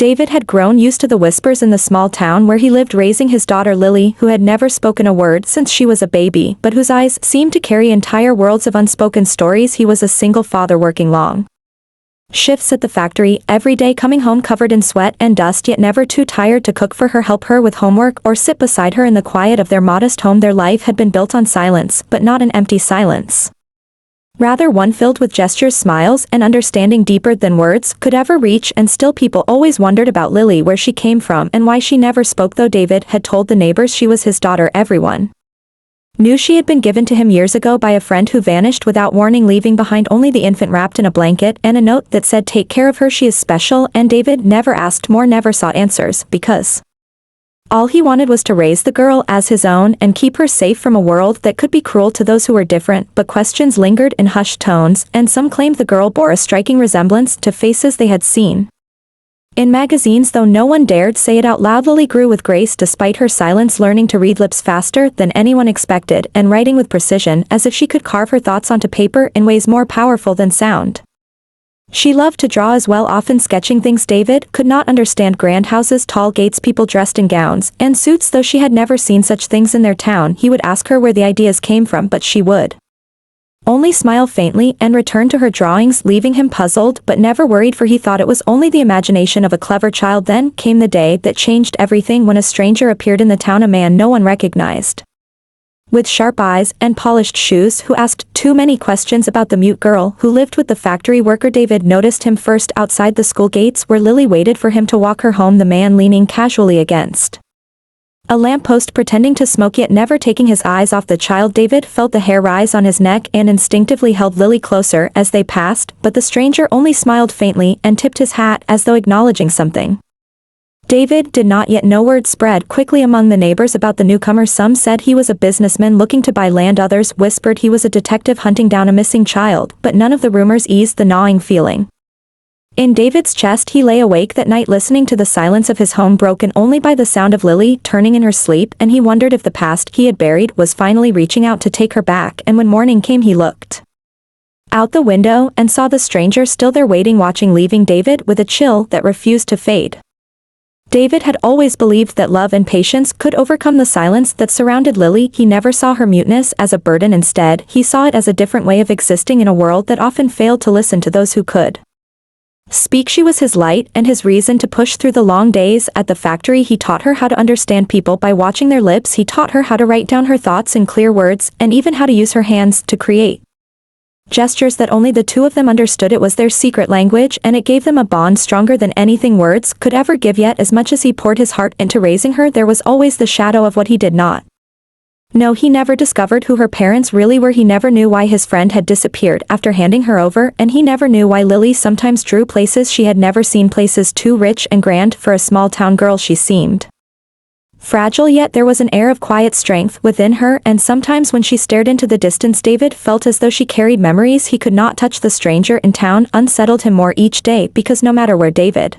David had grown used to the whispers in the small town where he lived, raising his daughter Lily, who had never spoken a word since she was a baby, but whose eyes seemed to carry entire worlds of unspoken stories. He was a single father working long shifts at the factory, every day coming home covered in sweat and dust, yet never too tired to cook for her, help her with homework, or sit beside her in the quiet of their modest home. Their life had been built on silence, but not an empty silence. Rather one filled with gestures, smiles, and understanding deeper than words could ever reach. And still people always wondered about Lily, where she came from and why she never spoke. Though David had told the neighbors she was his daughter, everyone knew she had been given to him years ago by a friend who vanished without warning, leaving behind only the infant wrapped in a blanket and a note that said, "Take care of her, she is special." And David never asked more, never sought answers, because all he wanted was to raise the girl as his own and keep her safe from a world that could be cruel to those who were different. But questions lingered in hushed tones, and some claimed the girl bore a striking resemblance to faces they had seen in magazines, though no one dared say it out loud. Lily grew with grace despite her silence, learning to read lips faster than anyone expected and writing with precision, as if she could carve her thoughts onto paper in ways more powerful than sound. She loved to draw as well, often sketching things David could not understand: grand houses, tall gates, people dressed in gowns and suits. Though she had never seen such things in their town, he would ask her where the ideas came from, but she would only smile faintly and return to her drawings, leaving him puzzled but never worried, for he thought it was only the imagination of a clever child. Then came the day that changed everything, when a stranger appeared in the town, a man no one recognized, with sharp eyes and polished shoes, who asked too many questions about the mute girl who lived with the factory worker. David noticed him first outside the school gates, where Lily waited for him to walk her home, the man leaning casually against a lamppost, pretending to smoke, yet never taking his eyes off the child. David felt the hair rise on his neck and instinctively held Lily closer as they passed, but the stranger only smiled faintly and tipped his hat as though acknowledging something. David did not yet know. Word spread quickly among the neighbors about the newcomer. Some said he was a businessman looking to buy land, others whispered he was a detective hunting down a missing child, but none of the rumors eased the gnawing feeling in David's chest. He lay awake that night, listening to the silence of his home, broken only by the sound of Lily turning in her sleep, and he wondered if the past he had buried was finally reaching out to take her back. And when morning came, he looked out the window and saw the stranger still there, waiting, watching, leaving David with a chill that refused to fade. David had always believed that love and patience could overcome the silence that surrounded Lily. He never saw her muteness as a burden. Instead, he saw it as a different way of existing in a world that often failed to listen to those who could speak. She was his light and his reason to push through the long days at the factory. He taught her how to understand people by watching their lips. He taught her how to write down her thoughts in clear words, and even how to use her hands to create gestures that only the two of them understood. It was their secret language, and it gave them a bond stronger than anything words could ever give. Yet as much as he poured his heart into raising her, there was always the shadow of what he did not know. He never discovered who her parents really were. He never knew why his friend had disappeared after handing her over, and he never knew why Lily sometimes drew places she had never seen, places too rich and grand for a small town girl. She seemed fragile, yet there was an air of quiet strength within her, and sometimes when she stared into the distance, David felt as though she carried memories he could not touch. The stranger in town unsettled him more each day, because no matter where David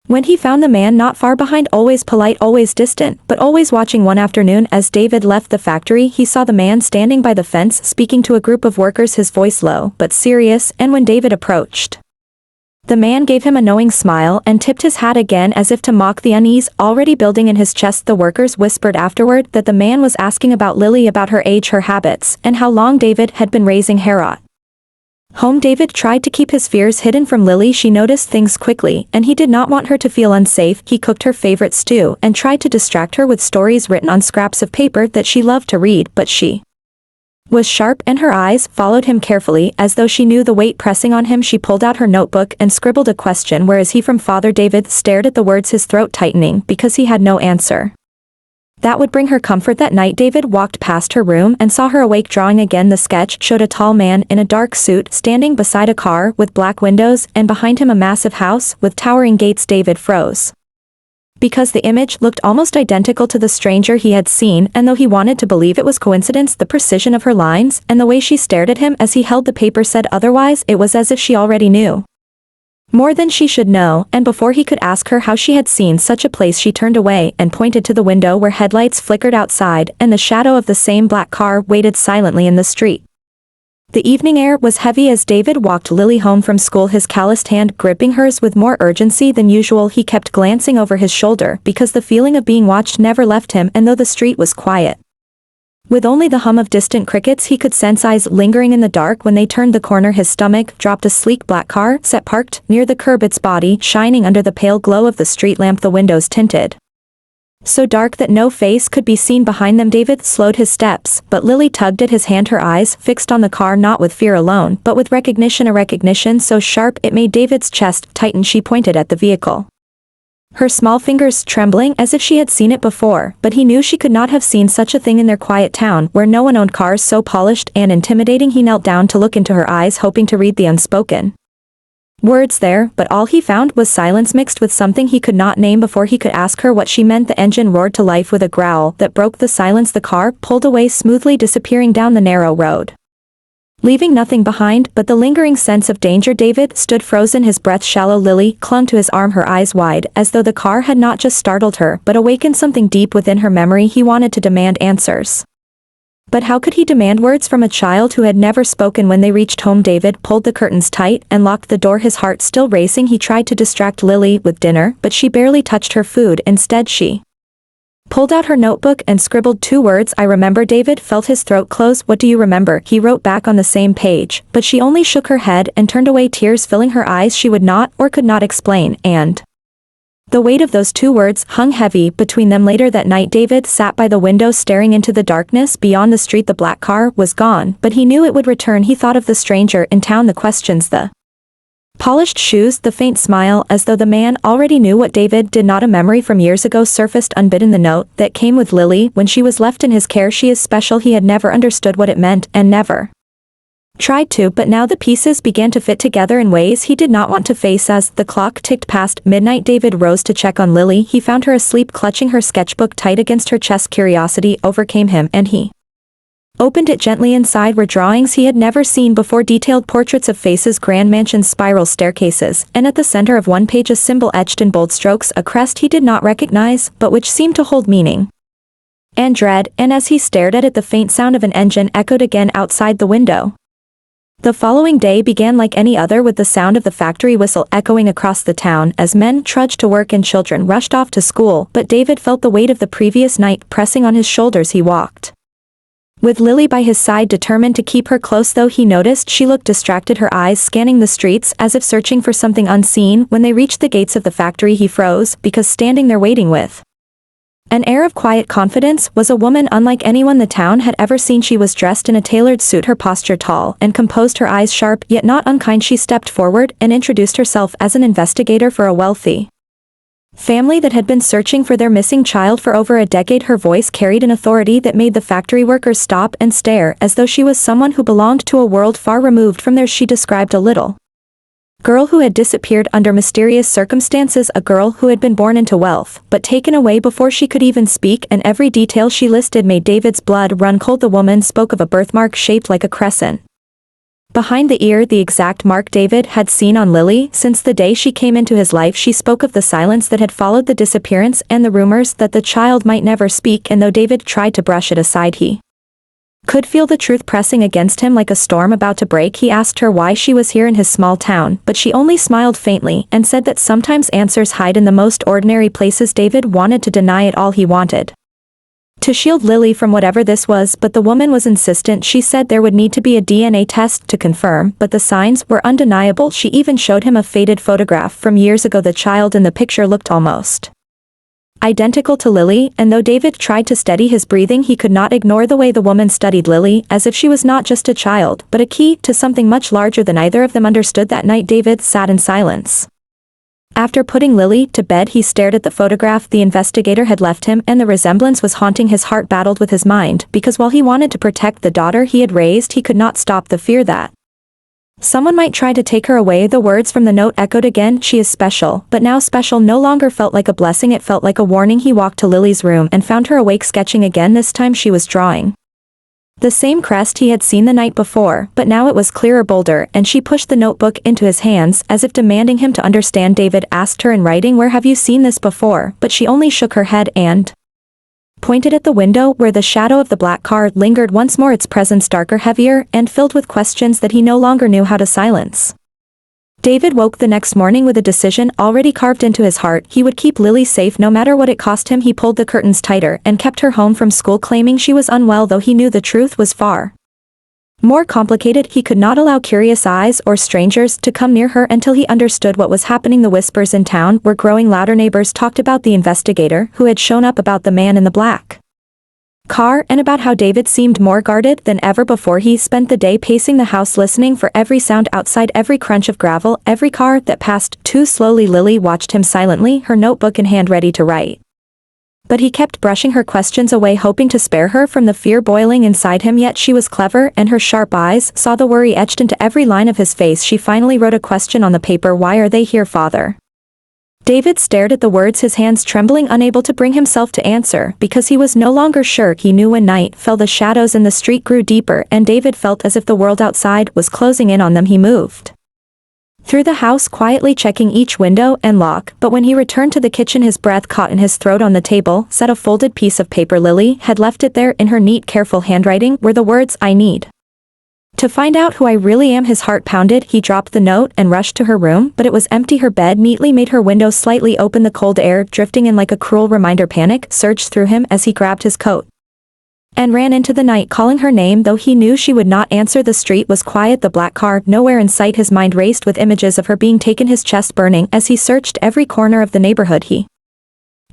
when he found the man not far behind, always polite, always distant, but always watching. One afternoon as David left the factory, he saw the man standing by the fence speaking to a group of workers, his voice low but serious, and when David approached, the man gave him a knowing smile and tipped his hat again as if to mock the unease already building in his chest. The workers whispered afterward that the man was asking about Lily, about her age, her habits, and how long David had been raising Heiress. Home. David tried to keep his fears hidden from Lily. She noticed things quickly, and he did not want her to feel unsafe. He cooked her favorite stew and tried to distract her with stories written on scraps of paper that she loved to read, but she was sharp and her eyes followed him carefully, as though she knew the weight pressing on him. She pulled out her notebook and scribbled a question. "Where is he from, Father?" David stared at the words, his throat tightening, because he had no answer that would bring her comfort. That night David walked past her room and saw her awake, drawing again. The sketch showed a tall man in a dark suit standing beside a car with black windows, and behind him a massive house with towering gates. David froze, because the image looked almost identical to the stranger he had seen, and though he wanted to believe it was coincidence, the precision of her lines and the way she stared at him as he held the paper said otherwise. It was as if she already knew more than she should know, and before he could ask her how she had seen such a place, she turned away and pointed to the window where headlights flickered outside and the shadow of the same black car waited silently in the street. The evening air was heavy as David walked Lily home from school, his calloused hand gripping hers with more urgency than usual. He kept glancing over his shoulder because the feeling of being watched never left him, and though the street was quiet, with only the hum of distant crickets, he could sense eyes lingering in the dark. When they turned the corner, his stomach dropped. A sleek black car sat parked near the curb, its body shining under the pale glow of the street lamp, the windows tinted so dark that no face could be seen behind them. David slowed his steps, but Lily tugged at his hand, her eyes fixed on the car, not with fear alone, but with recognition, a recognition so sharp it made David's chest tighten. She pointed at the vehicle, her small fingers trembling as if she had seen it before, but he knew she could not have seen such a thing in their quiet town, where no one owned cars so polished and intimidating. He knelt down to look into her eyes, hoping to read the unspoken words there, but all he found was silence mixed with something he could not name. Before he could ask her what she meant, the engine roared to life with a growl that broke the silence. The car pulled away smoothly, disappearing down the narrow road, leaving nothing behind but the lingering sense of danger. David stood frozen, his breath shallow. Lily clung to his arm, her eyes wide, as though the car had not just startled her but awakened something deep within her memory. He wanted to demand answers. But how could he demand words from a child who had never spoken? When they reached home, David pulled the curtains tight and locked the door, his heart still racing. He tried to distract Lily with dinner, but she barely touched her food. Instead, she pulled out her notebook and scribbled 2 words, "I remember." David felt his throat close. "What do you remember?" he wrote back on the same page, but she only shook her head and turned away, tears filling her eyes. She would not or could not explain, and the weight of those 2 words hung heavy between them. Later that night, David sat by the window staring into the darkness beyond the street. The black car was gone, but he knew it would return. He thought of the stranger in town, the questions, the polished shoes, the faint smile, as though the man already knew what David did not. A memory from years ago surfaced unbidden, the note that came with Lily when she was left in his care. "She is special." He had never understood what it meant, and never tried to, but now the pieces began to fit together in ways he did not want to face. As the clock ticked past midnight, David rose to check on Lily. He found her asleep, clutching her sketchbook tight against her chest. Curiosity overcame him, and he opened it gently. Inside were drawings he had never seen before, detailed portraits of faces, grand mansions, spiral staircases, and at the center of one page a symbol etched in bold strokes, a crest he did not recognize, but which seemed to hold meaning and dread. And as he stared at it, the faint sound of an engine echoed again outside the window. The following day began like any other, with the sound of the factory whistle echoing across the town as men trudged to work and children rushed off to school. But David felt the weight of the previous night pressing on his shoulders. He walked with Lily by his side, determined to keep her close, though he noticed she looked distracted, her eyes scanning the streets as if searching for something unseen. When they reached the gates of the factory, he froze, because standing there waiting with an air of quiet confidence was a woman unlike anyone the town had ever seen. She was dressed in a tailored suit, her posture tall and composed, her eyes sharp yet not unkind. She stepped forward and introduced herself as an investigator for a wealthy family that had been searching for their missing child for over a decade. Her voice carried an authority that made the factory workers stop and stare, as though she was someone who belonged to a world far removed from theirs. She described a little girl who had disappeared under mysterious circumstances, a girl who had been born into wealth, but taken away before she could even speak, and every detail she listed made David's blood run cold. The woman spoke of a birthmark shaped like a crescent behind the ear, the exact mark David had seen on Lily since the day she came into his life. She spoke of the silence that had followed the disappearance and the rumors that the child might never speak, and though David tried to brush it aside, he could feel the truth pressing against him like a storm about to break. He asked her why she was here in his small town, but she only smiled faintly and said that sometimes answers hide in the most ordinary places. David wanted to deny it all. He wanted to shield Lily from whatever this was, but the woman was insistent. She said there would need to be a DNA test to confirm, but the signs were undeniable. She even showed him a faded photograph from years ago. The child in the picture looked almost identical to Lily, and though David tried to steady his breathing, he could not ignore the way the woman studied Lily, as if she was not just a child, but a key to something much larger than either of them understood. That night, David sat in silence. After putting Lily to bed, he stared at the photograph the investigator had left him, and the resemblance was haunting. His heart battled with his mind, because while he wanted to protect the daughter he had raised, he could not stop the fear that someone might try to take her away. The words from the note echoed again, "She is special," but now special no longer felt like a blessing, it felt like a warning. He walked to Lily's room and found her awake, sketching again. This time she was drawing the same crest he had seen the night before, but now it was clearer, bolder, and she pushed the notebook into his hands as if demanding him to understand. David asked her in writing, "Where have you seen this before?" but she only shook her head and pointed at the window where the shadow of the black car lingered once more, its presence darker, heavier, and filled with questions that he no longer knew how to silence. David woke the next morning with a decision already carved into his heart. He would keep Lily safe no matter what it cost him. He pulled the curtains tighter and kept her home from school, claiming she was unwell, though he knew the truth was far more complicated. He could not allow curious eyes or strangers to come near her until he understood what was happening. The whispers in town were growing louder. Neighbors talked about the investigator who had shown up, about the man in the black car, and about how David seemed more guarded than ever before. He spent the day pacing the house, listening for every sound outside, every crunch of gravel, every car that passed too slowly. Lily watched him silently, her notebook in hand, ready to write. But he kept brushing her questions away, hoping to spare her from the fear boiling inside him. Yet she was clever, and her sharp eyes saw the worry etched into every line of his face. She finally wrote a question on the paper. "Why are they here, Father?" David stared at the words, his hands trembling, unable to bring himself to answer, because he was no longer sure. He knew when night fell, the shadows in the street grew deeper, and David felt as if the world outside was closing in on them. He moved through the house, quietly checking each window and lock, but when he returned to the kitchen, his breath caught in his throat. On the table sat a folded piece of paper. Lily had left it there. In her neat, careful handwriting were the words, "I need to find out who I really am." His heart pounded. He dropped the note and rushed to her room, but it was empty. Her bed neatly made, her window slightly open, the cold air drifting in like a cruel reminder. Panic surged through him as he grabbed his coat and ran into the night, calling her name, though he knew she would not answer. The street was quiet, the black car nowhere in sight. His mind raced with images of her being taken, his chest burning as he searched every corner of the neighborhood. He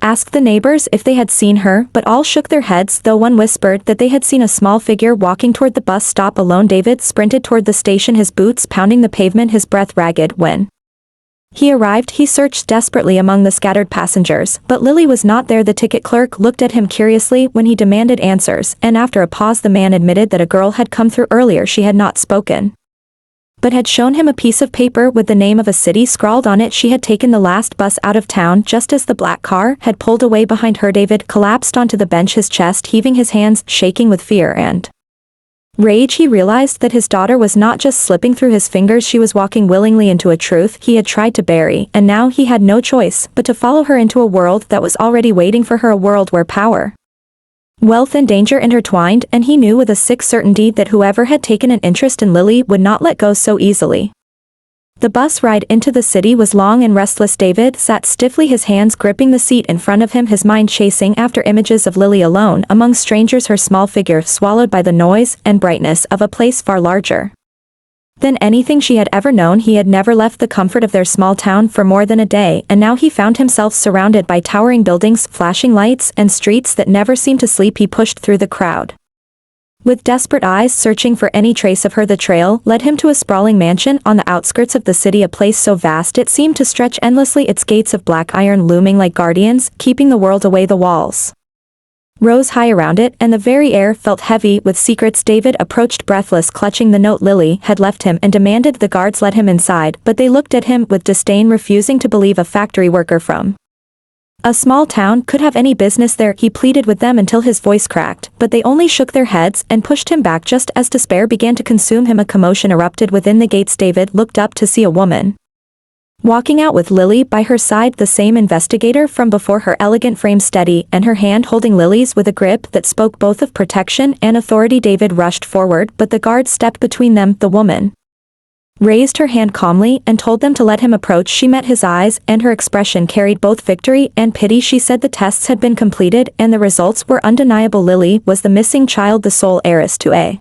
asked the neighbors if they had seen her, but all shook their heads, though one whispered that they had seen a small figure walking toward the bus stop alone. David sprinted toward the station, his boots pounding the pavement, his breath ragged. When he arrived, he searched desperately among the scattered passengers, but Lily was not there. The ticket clerk looked at him curiously when he demanded answers, and after a pause the man admitted that a girl had come through earlier. She had not spoken, but had shown him a piece of paper with the name of a city scrawled on it. She had taken the last bus out of town just as the black car had pulled away behind her. David collapsed onto the bench, his chest heaving, his hands shaking with fear and rage. He realized that his daughter was not just slipping through his fingers, she was walking willingly into a truth he had tried to bury, and now he had no choice but to follow her into a world that was already waiting for her, a world where power, wealth and danger intertwined, and he knew with a sick certainty that whoever had taken an interest in Lily would not let go so easily. The bus ride into the city was long and restless. David sat stiffly, his hands gripping the seat in front of him, his mind chasing after images of Lily alone among strangers, her small figure swallowed by the noise and brightness of a place far larger than anything she had ever known. He had never left the comfort of their small town for more than a day, and now he found himself surrounded by towering buildings, flashing lights, and streets that never seemed to sleep. He pushed through the crowd with desperate eyes searching for any trace of her. The trail led him to a sprawling mansion on the outskirts of the city, a place so vast it seemed to stretch endlessly, its gates of black iron looming like guardians, keeping the world away. The walls rose high around it, and the very air felt heavy with secrets. David approached breathless, clutching the note Lily had left him, and demanded the guards let him inside, but they looked at him with disdain, refusing to believe a factory worker from a small town could have any business there. He pleaded with them until his voice cracked, but they only shook their heads and pushed him back just as despair began to consume him. A commotion erupted within the gates. David looked up to see a woman walking out with Lily by her side, the same investigator from before, her elegant frame steady and her hand holding Lily's with a grip that spoke both of protection and authority. David rushed forward, but the guards stepped between them. The woman raised her hand calmly and told them to let him approach. She met his eyes, and her expression carried both victory and pity. She said the tests had been completed and the results were undeniable. Lily was the missing child, the sole heiress to a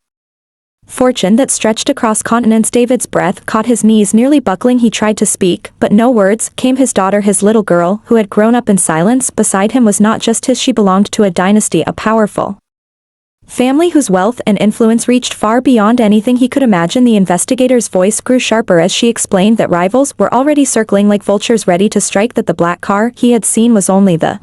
fortune that stretched across continents. David's breath caught, his knees nearly buckling. He tried to speak, but no words came. His daughter, his little girl, who had grown up in silence beside him, was not just his. She belonged to a dynasty, a powerful family whose wealth and influence reached far beyond anything he could imagine. The investigator's voice grew sharper as she explained that rivals were already circling like vultures ready to strike, that the black car he had seen was only the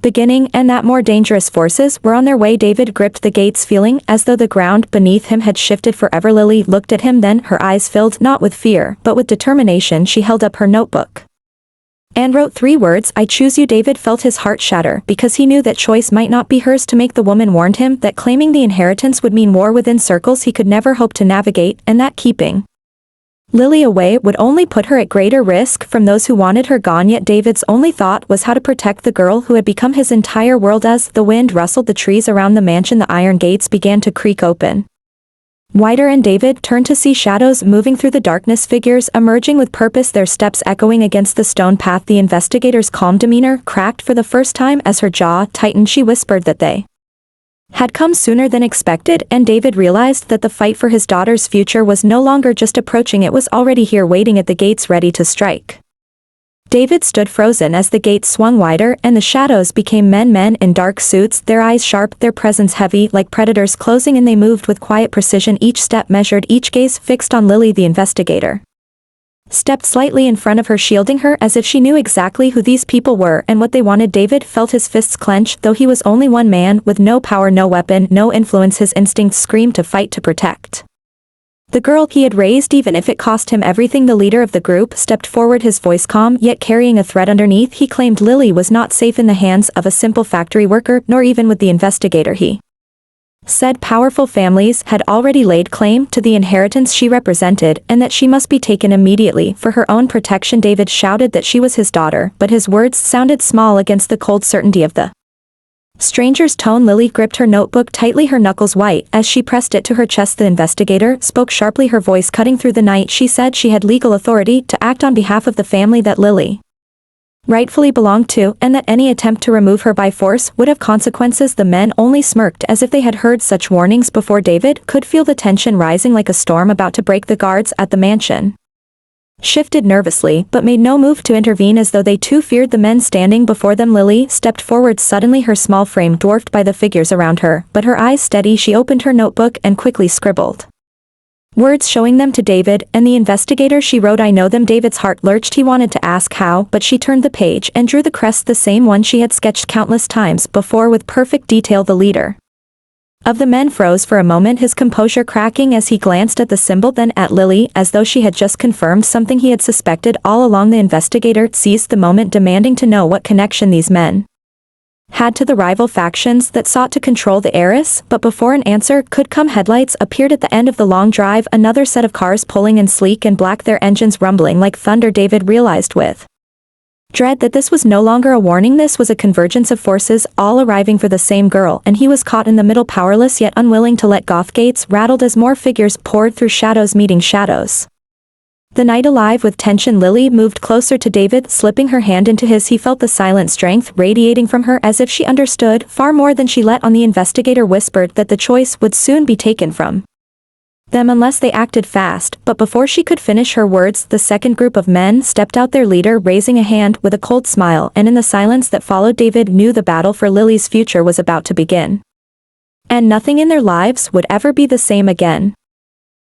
beginning, and that more dangerous forces were on their way. David gripped the gates, feeling as though the ground beneath him had shifted forever. Lily looked at him, then her eyes filled not with fear but with determination. She held up her notebook and wrote 3 words, "I choose you." David felt his heart shatter, because he knew that choice might not be hers to make. The woman warned him that claiming the inheritance would mean war within circles he could never hope to navigate, and that keeping Lily away would only put her at greater risk from those who wanted her gone, yet David's only thought was how to protect the girl who had become his entire world. As the wind rustled the trees around the mansion, the iron gates began to creak open wider, and David turned to see shadows moving through the darkness, figures emerging with purpose, their steps echoing against the stone path. The investigator's calm demeanor cracked for the first time as her jaw tightened. She whispered that they had come sooner than expected, and David realized that the fight for his daughter's future was no longer just approaching, it was already here, waiting at the gates, ready to strike. David stood frozen as the gates swung wider and the shadows became men in dark suits, their eyes sharp, their presence heavy, like predators closing in. They moved with quiet precision, each step measured, each gaze fixed on Lily. The investigator stepped slightly in front of her, shielding her as if she knew exactly who these people were and what they wanted. David felt his fists clench, though he was only one man, with no power, no weapon, no influence. His instincts screamed to fight, to protect the girl he had raised, even if it cost him everything. The leader of the group stepped forward, his voice calm, yet carrying a threat underneath. He claimed Lily was not safe in the hands of a simple factory worker, nor even with the investigator. He said powerful families had already laid claim to the inheritance she represented, and that she must be taken immediately for her own protection. David shouted that she was his daughter, but his words sounded small against the cold certainty of the stranger's tone. Lily gripped her notebook tightly, her knuckles white, as she pressed it to her chest. The investigator spoke sharply, her voice cutting through the night. She said she had legal authority to act on behalf of the family that Lily rightfully belonged to, and that any attempt to remove her by force would have consequences. The men only smirked, as if they had heard such warnings before. David could feel the tension rising like a storm about to break. The guards at the mansion shifted nervously, but made no move to intervene, as though they too feared the men standing before them. Lily stepped forward suddenly, her small frame dwarfed by the figures around her, but her eyes steady. She opened her notebook and quickly scribbled words, showing them to David and the investigator. She wrote, "I know them." David's heart lurched. He wanted to ask how, but she turned the page and drew the crest, the same one she had sketched countless times before with perfect detail. The leader of the men froze for a moment, his composure cracking as he glanced at the symbol, then at Lily, as though she had just confirmed something he had suspected all along. The investigator seized the moment, demanding to know what connection these men had to the rival factions that sought to control the Heiress. But before an answer could come, headlights appeared at the end of the long drive, another set of cars pulling in, sleek and black, their engines rumbling like thunder. David realized with dread that this was no longer a warning, this was a convergence of forces, all arriving for the same girl, and he was caught in the middle, powerless yet unwilling to let go. Gates rattled as more figures poured through, shadows meeting shadows. The night alive with tension. Lily moved closer to David, slipping her hand into his. He felt the silent strength radiating from her, as if she understood far more than she let on. The investigator whispered that the choice would soon be taken from them unless they acted fast, but before she could finish her words, the second group of men stepped out, their leader raising a hand with a cold smile, and in the silence that followed, David knew the battle for Lily's future was about to begin. And nothing in their lives would ever be the same again.